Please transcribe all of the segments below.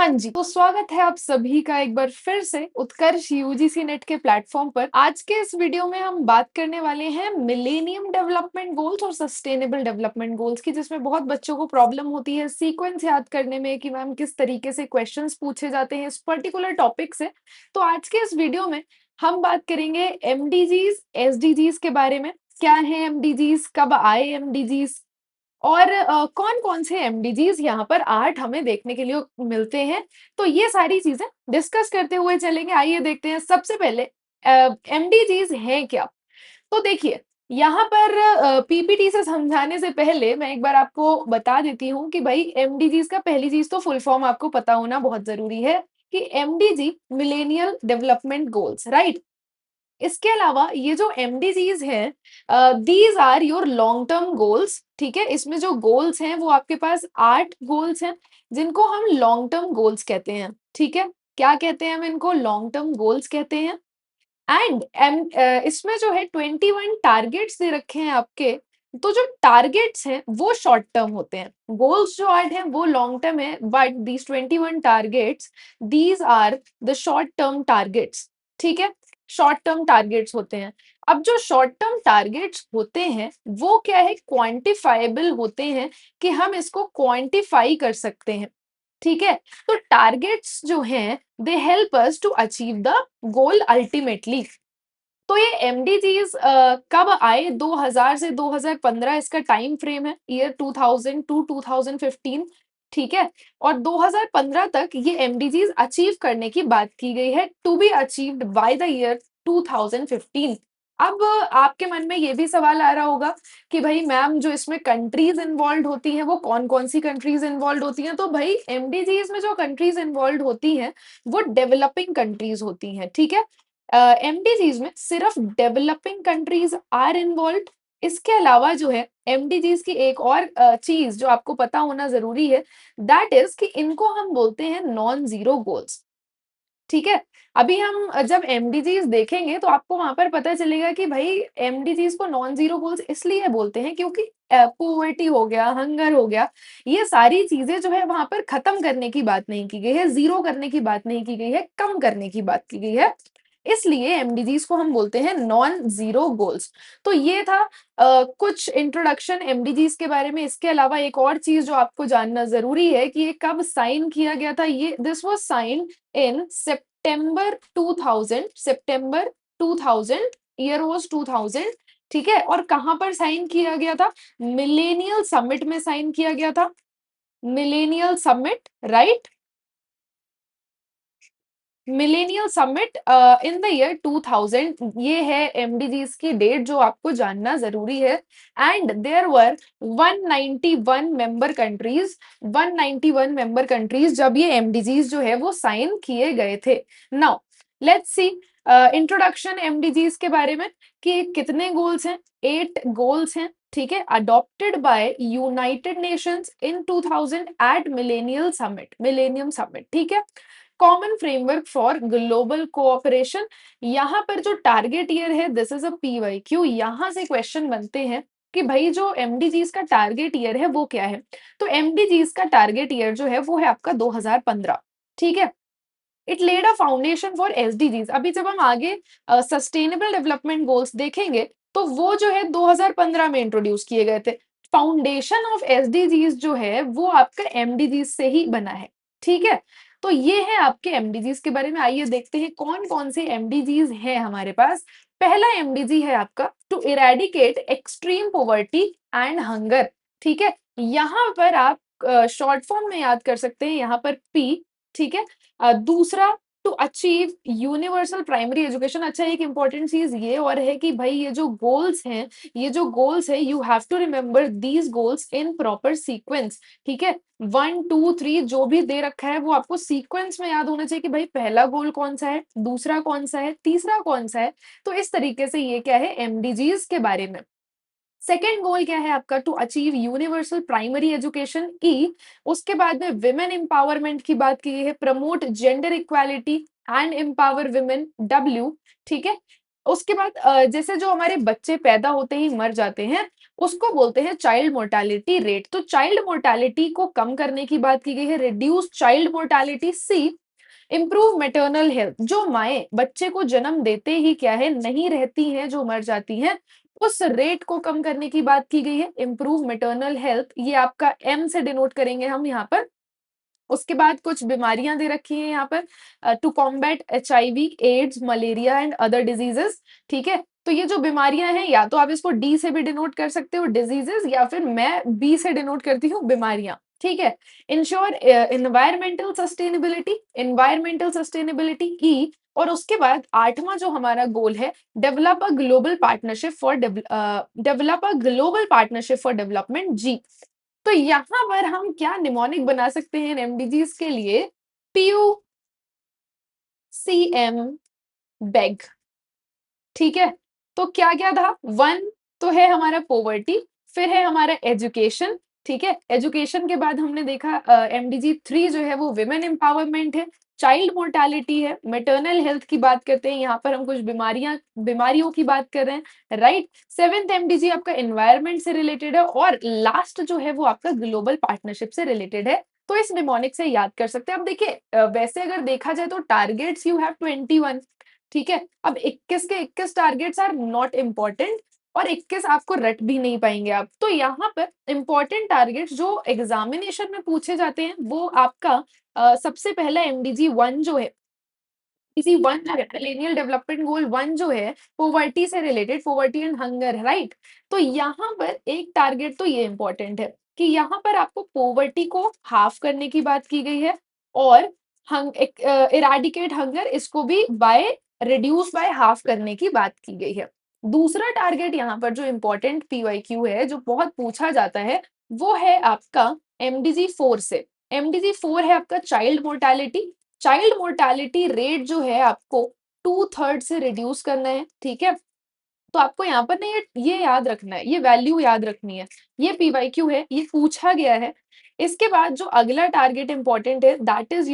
हाँ जी, तो स्वागत है आप सभी का एक बार फिर से उत्कर्ष यूजीसी नेट के प्लेटफॉर्म पर। आज के इस वीडियो में हम बात करने वाले हैं मिलेनियम डेवलपमेंट गोल्स और सस्टेनेबल डेवलपमेंट गोल्स की, जिसमें बहुत बच्चों को प्रॉब्लम होती है सीक्वेंस याद करने में कि मैम किस तरीके से क्वेश्चंस पूछे जाते हैं इस पर्टिकुलर टॉपिक से। तो आज के इस वीडियो में हम बात करेंगे एमडीजीज, एसडीजीज के बारे में। क्या है एमडीजीज, कब आए एमडीजीज, और कौन-कौन से एमडीजीज़ यहाँ पर 8 हमें देखने के लिए मिलते हैं। तो ये सारी चीज़ें डिस्कस करते हुए चलेंगे। आइए देखते हैं सबसे पहले एमडीजीज़ हैं क्या? तो देखिए, यहाँ पर पीपीटी से समझाने से पहले मैं एक बार आपको बता देती हूँ कि भई एमडीजीज़ का पहली चीज़ तो फुल फॉर्म आपको पता होना बहुत ज़रूरी है कि MDG millennial development goals, right? इसके अलावा ये जो एमडीजीज हैं, these are your long term goals. ठीक है, इसमें जो गोल्स हैं वो आपके पास 8 गोल्स हैं जिनको हम लॉन्ग टर्म गोल्स कहते हैं। ठीक है, क्या कहते हैं हम इनको? लॉन्ग टर्म गोल्स कहते हैं। एंड इसमें जो है 21 टारगेट्स दे रखे हैं आपके। तो जो टारगेट्स हैं वो शॉर्ट टर्म होते हैं, गोल्स जो 8 हैं वो लॉन्ग टर्म है, but these 21 targets, these are the short term targets. ठीक है, शॉर्ट टर्म टारगेट्स होते हैं। अब जो शॉर्ट टर्म टारगेट्स होते हैं वो क्या है? क्वांटिफाइबल होते हैं, कि हम इसको क्वांटिफाई कर सकते हैं। ठीक है, तो टारगेट्स जो हैं they help us to achieve the goal ultimately. तो ये एमडीजीज कब आए? 2000 से 2015 इसका टाइम फ्रेम है, ईयर 2000 टू 2015। ठीक है, और 2015 तक ये एमडीजीज अचीव करने की बात की गई है, to be achieved by the year 2015। अब आपके मन में ये भी सवाल आ रहा होगा कि भाई मैम, जो इसमें कंट्रीज इन्वॉल्व होती हैं वो कौन कौन सी कंट्रीज इन्वॉल्व होती हैं? तो भाई एमडीजीज में जो कंट्रीज इन्वॉल्व होती हैं वो डेवलपिंग कंट्रीज होती हैं। ठीक है, एमडीजीज में सिर्फ डेवलपिंग कंट्रीज आर इन्वॉल्व। इसके अलावा जो है एमडीजीज की एक और चीज जो आपको पता होना जरूरी है, दैट इज कि इनको हम बोलते हैं नॉन जीरो गोल्स। ठीक है, अभी हम जब एमडीजीज देखेंगे तो आपको वहां पर पता चलेगा कि भाई एमडीजीज को नॉन जीरो गोल्स इसलिए बोलते हैं क्योंकि पोवर्टी हो गया, हंगर हो गया, ये सारी चीजें जो है वहां पर खत्म करने की बात नहीं की गई है, जीरो करने की बात नहीं की गई है, कम करने की बात की गई है। इसलिए एमडीजीज को हम बोलते हैं नॉन जीरो गोल्स। तो ये था कुछ इंट्रोडक्शन एमडीजीज के बारे में। इसके अलावा एक और चीज जो आपको जानना जरूरी है कि ये कब साइन किया गया था। ये this was sign in September 2000, September 2000, year was 2000। ठीक है, और कहां पर साइन किया गया था? मिलेनियल समिट में साइन किया गया था, millennial summit, right? Millennial summit in the year 2000, ये है एमडीजीज की डेट जो आपको जानना जरूरी है। And there were 191 member countries, 191 member countries जब ये एमडीजीज जो है वो साइन किए गए थे। नाउ लेट्स सी इंट्रोडक्शन एमडीजीज के बारे में कि कितने गोल्स हैं। 8 गोल्स हैं। ठीक है, adopted by United Nations in 2000 at millennial summit, millennium summit. ठीक है, common framework for global cooperation. यहाँ पर जो टारगेट ईयर है, दिस इज अ पीवाईक्यू। यहाँ से क्वेश्चन बनते हैं कि भाई जो एमडीजीज का टारगेट ईयर है वो क्या है। तो एमडीजीज का टारगेट ईयर जो है वो है आपका 2015। ठीक है, it laid a foundation for SDGs. अभी जब हम आगे सस्टेनेबल डेवलपमेंट गोल्स देखेंगे तो वो जो है 2015 में इंट्रोड्यूस किए गए थे। फाउंडेशन ऑफ एसडीजीज जो है वो आपका एमडीजीज से ही बना है। ठीक है, तो ये है आपके एमडीजीज के बारे में। आइए देखते हैं कौन कौन से एमडीजीज है हमारे पास। पहला एमडीजी है आपका to eradicate extreme poverty and hunger. ठीक है, यहाँ पर आप शॉर्ट फॉर्म में याद कर सकते हैं, यहाँ पर पी। ठीक है, दूसरा to achieve universal primary education. अच्छा, एक इंपॉर्टेंट चीज ये और है कि भाई ये जो गोल्स हैं, ये जो गोल्स है, you have to remember these goals in proper sequence. ठीक है, 1 2 3 जो भी दे रखा है वो आपको सीक्वेंस में याद होना चाहिए कि भाई पहला गोल कौन सा है, दूसरा कौन सा है, तीसरा कौन सा है। तो इस तरीके से ये क्या है एमडीजीज के बारे में। सेकेंड गोल क्या है आपका? To achieve universal primary education, E. उसके बाद में विमेन एम्पावरमेंट की बात की गई है, promote gender equality and empower women, W. ठीक है, उसके बाद जैसे जो हमारे बच्चे पैदा होते ही मर जाते हैं, उसको बोलते हैं चाइल्ड मोर्टालिटी रेट। तो चाइल्ड मोर्टालिटी को कम करने की बात की गई है, रिड्यूस चाइल्ड मोर्टालिटी। सी, इम्प्रूव मैटरनल हेल्थ, जो माएँ बच्चे को जन्म देते ही क्या है नहीं रहती हैं, जो मर जाती हैं, उस रेट को कम करने की बात की गई है। इम्प्रूव मैटरनल हेल्थ, ये आपका एम से डिनोट करेंगे हम यहाँ पर। उसके बाद कुछ बीमारियां दे रखी हैं यहाँ पर, to combat HIV, AIDS, malaria and other diseases. ठीक है, तो ये जो बीमारियां हैं, या तो आप इसको डी से भी डिनोट कर सकते हो डिजीजेस, या फिर मैं बी से डिनोट करती हूँ बीमारियां। ठीक है, ensure environmental sustainability, environmental sustainability E. और उसके बाद आठवां जो हमारा गोल है, develop a global partnership for develop a global partnership for development, G. तो यहाँ पर हम क्या निमोनिक बना सकते हैं एमडीजीज के लिए? PU CM BEG. ठीक है, तो क्या क्या था? वन तो है हमारा पोवर्टी, फिर है हमारा एजुकेशन। ठीक है, एजुकेशन के बाद हमने देखा एमडीजी 3 जो है वो विमेन एम्पावरमेंट है, चाइल्ड मोर्टालिटी है, मेटर्नल हेल्थ की बात करते हैं, यहाँ पर हम कुछ बीमारियों की बात कर रहे हैं, राइट। सेवेंथ एमडीजी आपका एनवायरमेंट से रिलेटेड है, और लास्ट जो है वो आपका ग्लोबल पार्टनरशिप से रिलेटेड है। तो इस निमोनिक से याद कर सकते हैं। अब देखिए, वैसे अगर देखा जाए तो टारगेट्स यू हैव 21। ठीक है, अब 21 के 21 टारगेट्स आर नॉट इम्पॉर्टेंट, और 21 आपको रट भी नहीं पाएंगे आप। तो यहाँ पर इंपॉर्टेंट टारगेट्स जो एग्जामिनेशन में पूछे जाते हैं, वो आपका सबसे पहला एमडीजी 1 जो है, इसी 1 जो है मिलेनियल डेवलपमेंट गोल 1 जो है, पोवर्टी से related, poverty and hunger, right. तो यहाँ पर एक टारगेट तो ये इंपॉर्टेंट है कि यहाँ पर आपको पोवर्टी को हाफ करने की बात की गई है, और इराडिकेट हंगर, इसको भी बाय रिड्यूस बाय हाफ करने की बात की गई है। दूसरा टारगेट यहाँ पर जो इम्पोर्टेंट पीवाईक्यू है, जो बहुत पूछा जाता है, वो है आपका एमडीजी 4 से। एमडीजी 4 है आपका child mortality. Child mortality rate जो है आपको 2/3 से रिड्यूस करना है। ठीक है, तो आपको यहाँ पर ना ये याद रखना है, ये वैल्यू याद रखनी है, ये पीवाईक्यू है, ये पूछा गया है। इसके बाद जो अगला टारगेट इंपॉर्टेंट है, that is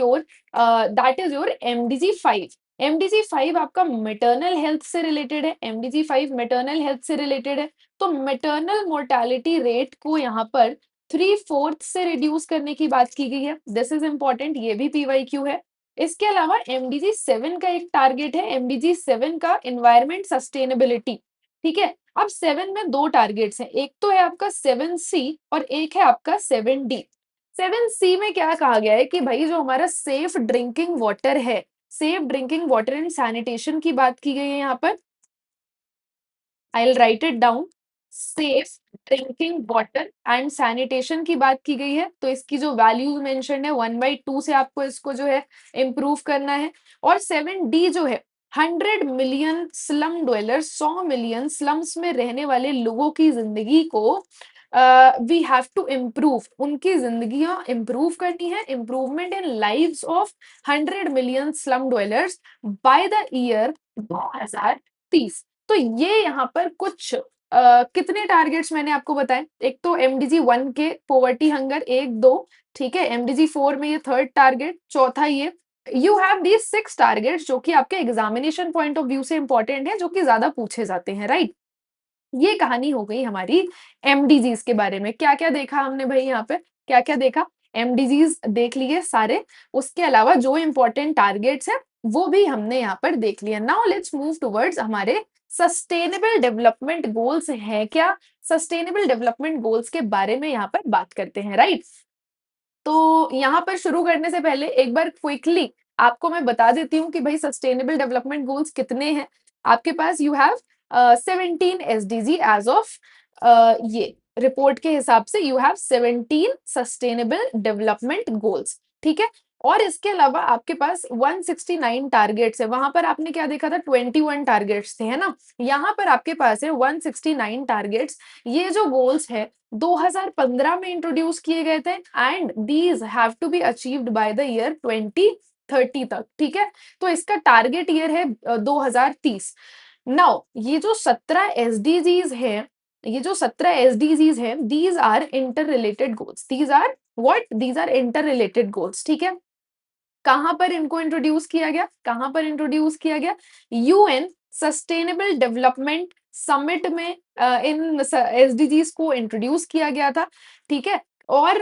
your MDG 5। MDG 5 आपका मेटर्नल हेल्थ से रिलेटेड है, एमडीजी 5 मेटर्नल हेल्थ से रिलेटेड है। तो मेटर्नल मोर्टालिटी रेट को यहाँ पर 3/4 से रिड्यूस करने की बात की गई है। दिस इज इंपॉर्टेंट, ये भी पीवाईक्यू है। इसके अलावा एमडीजी 7 का एक टारगेट है, एमडीजी 7 का एनवायरमेंट सस्टेनेबिलिटी। ठीक है, अब 7 में दो टारगेट्स हैं, एक तो है आपका 7C और एक है आपका 7D। 7C में क्या कहा गया है कि भाई जो हमारा सेफ ड्रिंकिंग वाटर है, safe drinking water and sanitation की बात की गई है यहाँ पर। I will write it down. Safe drinking water and sanitation की बात की गई है, तो इसकी जो वैल्यू मेंशन है 1/2 से आपको इसको जो है इम्प्रूव करना है। और 7D जो है 100 million slum dwellers, 100 million slums में रहने वाले लोगों की जिंदगी को वी हैव टू इम्प्रूव, उनकी जिंदगियां इम्प्रूव करनी है, improvement in lives of 100 million slum dwellers bye the year 2030। तो ये यहाँ पर कुछ कितने टारगेट्स मैंने आपको बताए, एक तो एमडीजी 1 के पोवर्टी हंगर 1 2, ठीक है, एमडीजी 4 में ये थर्ड टारगेट, चौथा ये। यू हैव दीज 6 टारगेट्स जो कि आपके एग्जामिनेशन पॉइंट ऑफ व्यू से इंपॉर्टेंट है, जो कि ज्यादा पूछे जाते हैं, राइट। ये कहानी हो गई हमारी एमडीजीज के बारे में। क्या क्या देखा हमने भाई, यहाँ पे क्या क्या देखा? एमडीजीज देख लिए सारे, उसके अलावा जो इंपॉर्टेंट टारगेट्स है वो भी हमने यहाँ पर देख लिया। नाउ लेट्स मूव टुवर्ड्स हमारे सस्टेनेबल डेवलपमेंट गोल्स है क्या, सस्टेनेबल डेवलपमेंट गोल्स के बारे में यहाँ पर बात करते हैं, राइट। तो यहाँ पर शुरू करने से पहले एक बार क्विकली आपको मैं बता देती हूँ कि भाई सस्टेनेबल डेवलपमेंट गोल्स कितने हैं। आपके पास you have 17 SDG as of ये रिपोर्ट के हिसाब से, you have 17 sustainable development goals. ठीक है, और इसके अलावा आपके पास 169 टारगेट्स है। वहां पर आपने क्या देखा था, 21 टारगेट्स थे, है ना। यहाँ पर आपके पास है 169 टारगेट्स। ये जो गोल्स है 2015 में इंट्रोड्यूस किए गए थे, and these have to be achieved by the year 2030 तक। ठीक है, तो इसका टारगेट ईयर है 2030। नाउ ये जो 17 एसडीजीज है, ये जो 17 एसडीजीज है, these are interrelated goals, these are what, these are interrelated goals. ठीक है, कहां पर इनको इंट्रोड्यूस किया गया, कहां पर इंट्रोड्यूस किया गया? यूएन सस्टेनेबल डेवलपमेंट समिट में इन एसडीजीज को इंट्रोड्यूस किया गया था, ठीक है। और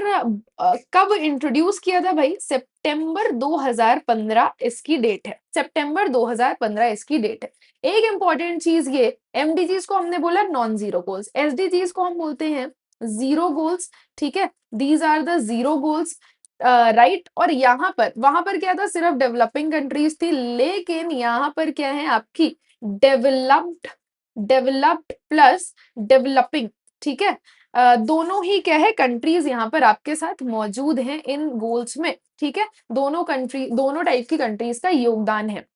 कब इंट्रोड्यूस किया था भाई? सितंबर 2015 इसकी डेट है, सितंबर 2015 इसकी डेट है। एक इंपॉर्टेंट चीज ये, एमडीजीज को हमने बोला नॉन जीरो गोल्स, एसडीजीज को हम बोलते हैं जीरो गोल्स, ठीक है। These are the zero goals, right. और यहाँ पर, वहां पर क्या था? सिर्फ डेवलपिंग कंट्रीज थी, लेकिन यहाँ पर क्या है आपकी डेवलप्ड, डेवलप्ड प्लस डेवलपिंग, ठीक है। दोनों ही क्या है कंट्रीज यहाँ पर आपके साथ मौजूद हैं इन गोल्स में, ठीक है। दोनों कंट्री, दोनों टाइप की कंट्रीज का योगदान है।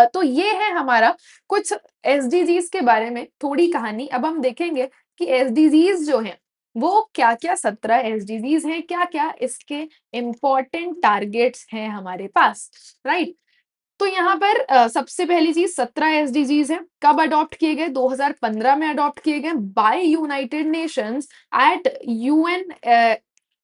तो ये है हमारा कुछ एसडीजीज के बारे में थोड़ी कहानी। अब हम देखेंगे कि एसडीजीज जो हैं वो क्या क्या, 17 एसडीजीज हैं, क्या क्या इसके इम्पोर्टेंट टारगेट्स हैं हमारे पास, राइट। तो यहाँ पर सबसे पहली चीज 17 एसडीजीज है। कब अडॉप्ट किए गए? 2015 में अडॉप्ट किए गए by United Nations at UN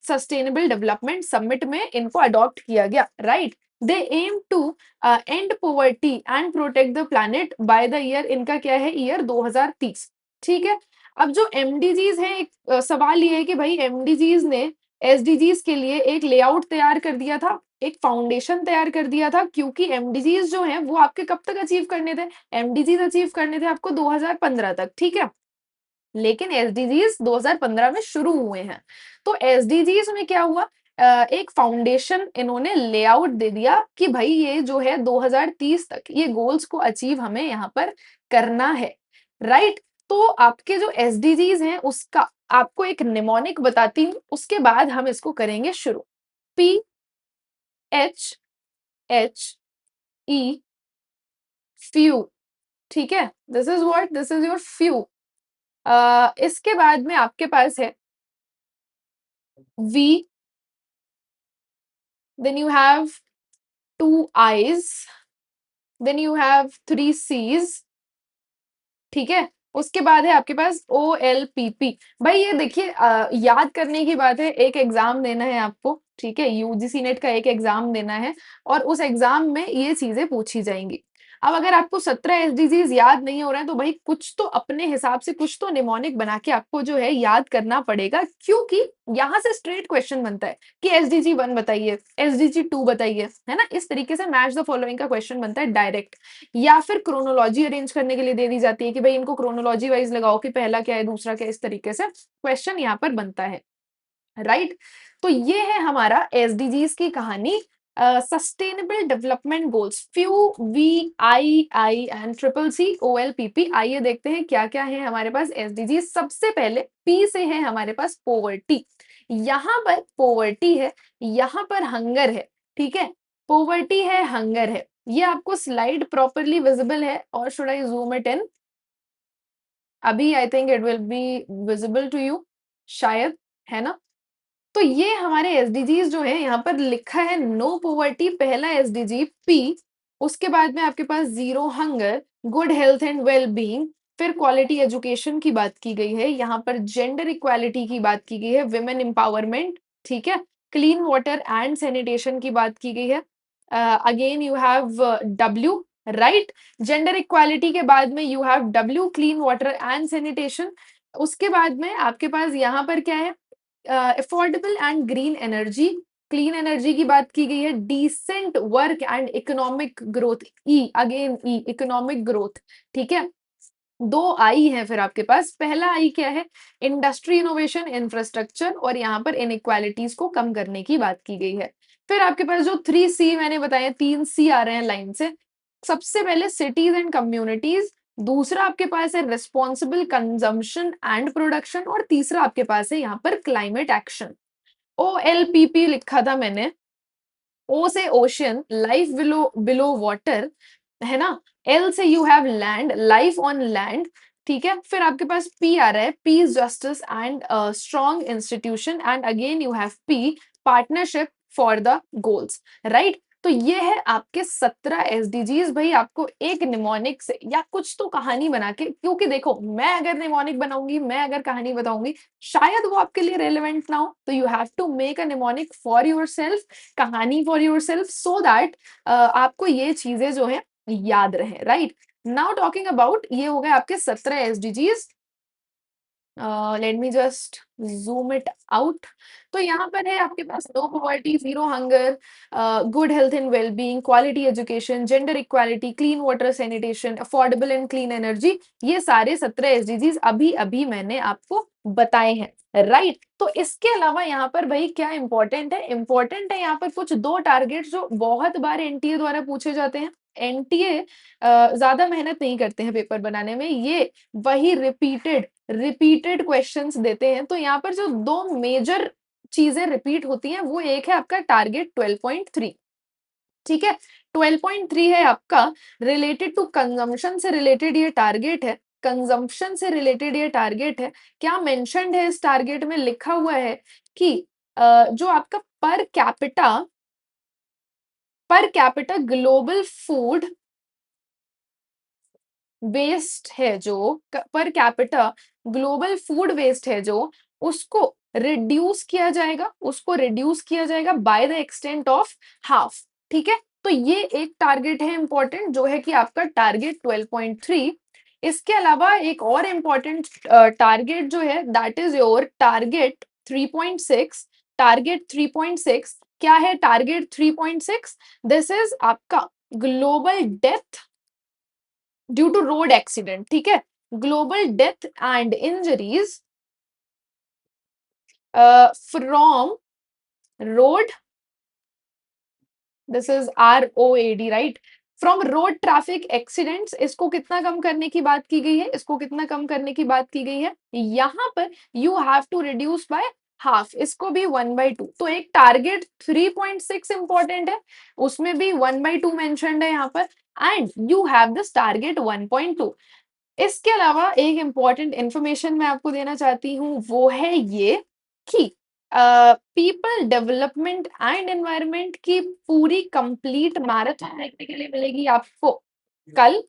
sustainable development summit में इनको अडॉप्ट किया गया, right. They aim to end poverty and protect the planet by the year, इनका क्या है? ईयर 2030, ठीक है। अब जो एमडीजीज है, एक सवाल ये है कि भाई एमडीजीज ने एसडीजीज के लिए एक लेआउट तैयार कर दिया था, एक फाउंडेशन तैयार कर दिया था, क्योंकि एमडीजीज जो है वो आपके कब तक अचीव करने थे? एमडीजीज अचीव करने थे आपको 2015 तक, ठीक है। लेकिन एसडीजीज 2015 में शुरू हुए हैं। तो एसडीजीज में क्या हुआ? एक फाउंडेशन इन्होंने लेआउट दे दिया कि भाई ये जो है 2030 तक ये गोल्स को अचीव हमें यहाँ पर करना है, राइट। तो आपके जो एसडीजीज हैं उसका आपको एक निमोनिक बताती हूँ, उसके बाद हम इसको करेंगे शुरू। P H H E, few, ठीक है। This is what, this is your few. इसके बाद में आपके पास है we, then you have two I's, then you have three C's, ठीक है। उसके बाद है आपके पास OLPP। भाई ये देखिए याद करने की बात है, एक एग्जाम देना है आपको, ठीक है। यूजीसी नेट का एक एग्जाम देना है और उस एग्जाम में ये चीजें पूछी जाएंगी। अब अगर आपको 17 एसडीजीज याद नहीं हो रहा है तो भाई कुछ तो अपने हिसाब से, कुछ तो निमोनिक बना के आपको जो है याद करना पड़ेगा, क्योंकि यहाँ से स्ट्रेट क्वेश्चन बनता है कि एसडीजी 1 बताइए, एसडीजी 2 बताइए, है ना। इस तरीके से मैच द फॉलोइंग का क्वेश्चन बनता है डायरेक्ट। या फिर क्रोनोलॉजी अरेंज करने के लिए दे दी जाती है कि भाई इनको क्रोनोलॉजी वाइज लगाओ कि पहला क्या है दूसरा क्या है, इस तरीके से क्वेश्चन यहाँ पर बनता है, राइट। तो ये है हमारा एसडीजीज की कहानी। Sustainable development goals, few, V, I and triple C, OLPP। आइए देखते हैं क्या क्या है हमारे पास एसडीजी। सबसे पहले पी से है हमारे पास पोवर्टी। यहाँ पर पोवर्टी है, यहाँ पर हंगर है, ठीक है। पोवर्टी है, हंगर है। ये आपको स्लाइड प्रॉपरली विजिबल है और should I zoom it in? अभी I think it will be visible to you, शायद, है ना। तो ये हमारे एसडीजीज जो है यहाँ पर लिखा है नो पॉवर्टी, पहला एसडीजी पी। उसके बाद में आपके पास zero hunger, good health and well being, फिर क्वालिटी एजुकेशन की बात की गई है, यहाँ पर जेंडर इक्वालिटी की बात की गई है, विमेन एम्पावरमेंट, ठीक है। क्लीन वाटर एंड सैनिटेशन की बात की गई है। Again you have W, right. Gender equality के बाद में you have W, clean water and sanitation. उसके बाद में आपके पास यहाँ पर क्या है? Affordable and green energy, clean energy की बात की गई है। Decent work and economic growth, E, again E, economic growth, ठीक है। दो आई है फिर आपके पास। पहला आई क्या है? इंडस्ट्री, इनोवेशन, इंफ्रास्ट्रक्चर, और यहाँ पर इनइक्वालिटीज को कम करने की बात की गई है। फिर आपके पास जो 3C मैंने बताया, 3C आ रहे हैं लाइन से। सबसे पहले सिटीज एंड कम्युनिटीज, दूसरा आपके पास है रिस्पॉन्सिबल कंजम्पशन एंड प्रोडक्शन, और तीसरा आपके पास है यहाँ पर क्लाइमेट एक्शन। OLPP लिखा था मैंने, ओ से ocean, life below below water, है ना। एल से you have land, life on land, ठीक है। फिर आपके पास पी आ रहा है, peace, justice and strong institution, and again you have P, partnership for the goals, right. तो ये है आपके 17 एसडीजीज। भाई आपको एक निमोनिक से या कुछ तो कहानी बना के, क्योंकि देखो मैं अगर निमोनिक बनाऊंगी, मैं अगर कहानी बताऊंगी, शायद वो आपके लिए रेलेवेंट ना हो, तो you have to make a mnemonic for yourself, कहानी for yourself, so that आपको ये चीजें जो है याद रहे, राइट। नाउ टॉकिंग अबाउट, ये हो गए आपके 17 SDGs. Let me just zoom it out. तो यहाँ पर है आपके पास no poverty, zero hunger, good health and wellbeing, quality education, gender equality, clean water sanitation, affordable and clean energy. ये सारे 17 एसडीजीज अभी अभी मैंने आपको बताए हैं, राइट। तो इसके अलावा यहाँ पर भाई क्या इंपॉर्टेंट है, इंपॉर्टेंट है यहाँ पर कुछ दो टारगेट जो बहुत बार एनटीए द्वारा पूछे जाते हैं। एनटीए ज्यादा मेहनत नहीं करते हैं पेपर बनाने में, ये वही रिपीटेड क्वेश्चंस देते हैं। तो यहाँ पर जो दो मेजर चीजें रिपीट होती हैं, वो एक है आपका टारगेट 12.3, ठीक है। 12.3 है आपका रिलेटेड टू कंजम्पशन से रिलेटेड ये टारगेट है, कंजम्पशन से रिलेटेड ये टारगेट है। क्या मेंशन्ड है इस टारगेट में, लिखा हुआ है कि जो आपका per capita global food waste है, जो per capita global food waste है जो, उसको रिड्यूस किया जाएगा by the extent of half, ठीक है। तो ये एक टारगेट है इंपॉर्टेंट, जो है कि आपका टारगेट 12.3। इसके अलावा एक और इंपॉर्टेंट टारगेट जो है, that is your target 3.6। Target 3.6 क्या है, टारगेट 3.6 दिस इज आपका global death due to road accident, ठीक है। Global death and injuries from road, this is ROAD, right, from road traffic accidents. इसको कितना कम करने की बात की गई है, इसको कितना कम करने की बात की गई है, यहाँ पर you have to reduce by half, इसको भी 1/2। तो एक टारगेट 3.6 इंपॉर्टेंट है, उसमें भी 1/2 मेंशन्ड है यहाँ पर, and you have this target 1.2। इसके अलावा एक इंपॉर्टेंट इंफॉर्मेशन मैं आपको देना चाहती हूँ, वो है ये कि पीपल डेवलपमेंट एंड एनवायरनमेंट की पूरी कंप्लीट मैराथन देखने के लिए मिलेगी आपको कल,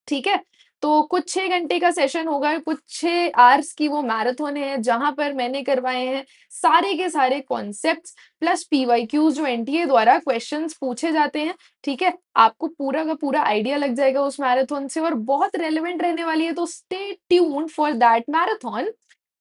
ठीक है। तो कुछ 6 घंटे का सेशन होगा, कुछ 6 आवर्स की वो मैराथन है, जहां पर मैंने करवाए हैं सारे के सारे कॉन्सेप्ट्स प्लस पीवाईक्यूज जो एनटीए द्वारा क्वेश्चंस पूछे जाते हैं, ठीक है। आपको पूरा का पूरा आइडिया लग जाएगा उस मैराथन से, और बहुत रेलेवेंट रहने वाली है, तो stay tuned for that marathon,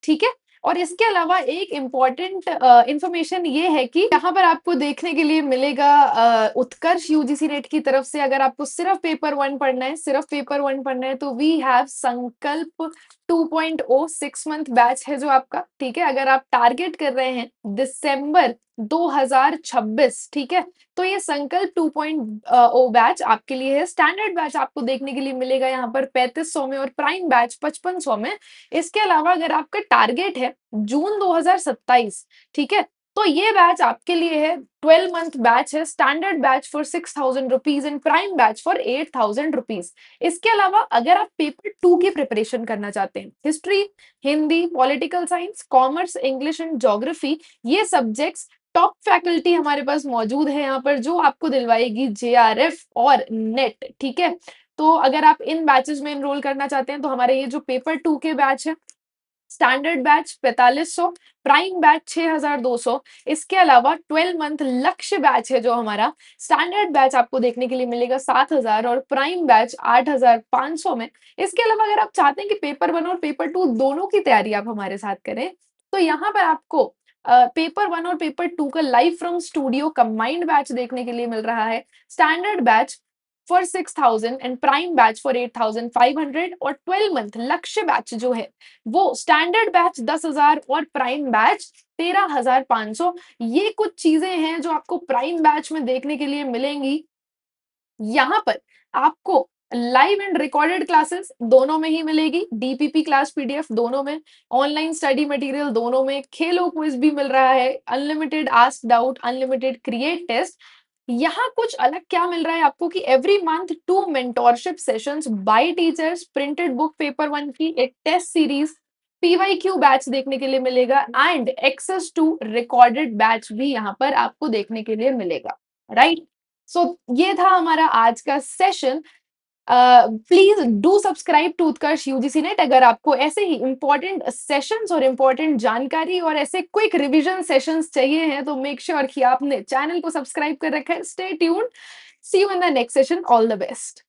ठीक है। और इसके अलावा एक इम्पॉर्टेंट इंफॉर्मेशन ये है कि यहाँ पर आपको देखने के लिए मिलेगा उत्कर्ष यूजीसी नेट की तरफ से, अगर आपको सिर्फ पेपर 1 पढ़ना है, सिर्फ पेपर 1 पढ़ना है, तो वी हैव संकल्प 2.0 6 मंथ बैच है जो आपका, ठीक है। अगर आप टारगेट कर रहे हैं दिसंबर 2026, ठीक है, तो ये संकल्प 2.0 बैच आपके लिए है। स्टैंडर्ड बैच आपको देखने के लिए मिलेगा यहाँ पर 3500 में, और प्राइम बैच 5500 में। इसके अलावा अगर आपका टारगेट है जून 2027, ठीक है, तो ये बैच आपके लिए है 12 मंथ बैच है, standard batch for 6,000 rupees and prime batch for 8,000 rupees. इसके अलावा अगर आप पेपर 2 की प्रिपरेशन करना चाहते हैं, history, Hindi, political science, commerce, English and geography, ये सब्जेक्ट्स टॉप फैकल्टी हमारे पास मौजूद है यहाँ पर, जो आपको दिलवाएगी JRF और नेट, ठीक है। तो अगर आप इन बैचेस में एनरोल करना चाहते हैं, तो हमारे ये जो पेपर 2 के बैच है, स्टैंडर्ड बैच 4500, प्राइम बैच 6200। इसके अलावा 12 मंथ लक्ष्य बैच है जो हमारा, स्टैंडर्ड बैच आपको देखने के लिए मिलेगा 7,000 और प्राइम बैच 8,500 में। इसके अलावा अगर आप चाहते हैं कि पेपर 1 और पेपर 2 दोनों की तैयारी आप हमारे साथ करें, तो यहाँ पर आपको पेपर 1 और पेपर 2 का live from studio combined batch देखने के लिए मिल रहा है। Standard batch for 6,000 and prime batch for 8,500, और 12 मंथ लक्ष्य बैच जो है, वो स्टैंडर्ड बैच 10,000 और प्राइम बैच 13,500। ये कुछ चीजें हैं जो आपको प्राइम बैच में देखने के लिए मिलेंगी। यहाँ पर आपको लाइव एंड रिकॉर्डेड क्लासेस दोनों में ही मिलेगी, डीपीपी क्लास पीडीएफ दोनों में, ऑनलाइन स्टडी मटेरियल दोनों में, खेलो क्विज भी मिल रहा है, unlimited ask doubt, unlimited create test. यहाँ कुछ अलग क्या मिल रहा है आपको कि every month 2 mentorship sessions by teachers, printed book paper 1 की एक टेस्ट सीरीज, पीवाईक्यू बैच देखने के लिए मिलेगा, and access to recorded batch भी यहाँ पर आपको देखने के लिए मिलेगा, राइट। सो ये था हमारा आज का session. Please do subscribe to Utkarsh UGC NET. अगर आपको ऐसे ही इंपॉर्टेंट सेशंस और इंपॉर्टेंट जानकारी और ऐसे क्विक रिवीजन सेशंस चाहिए हैं, तो मेक श्योर कि आपने चैनल को सब्सक्राइब कर रखा है। Stay tuned, see you in the next session, all the best.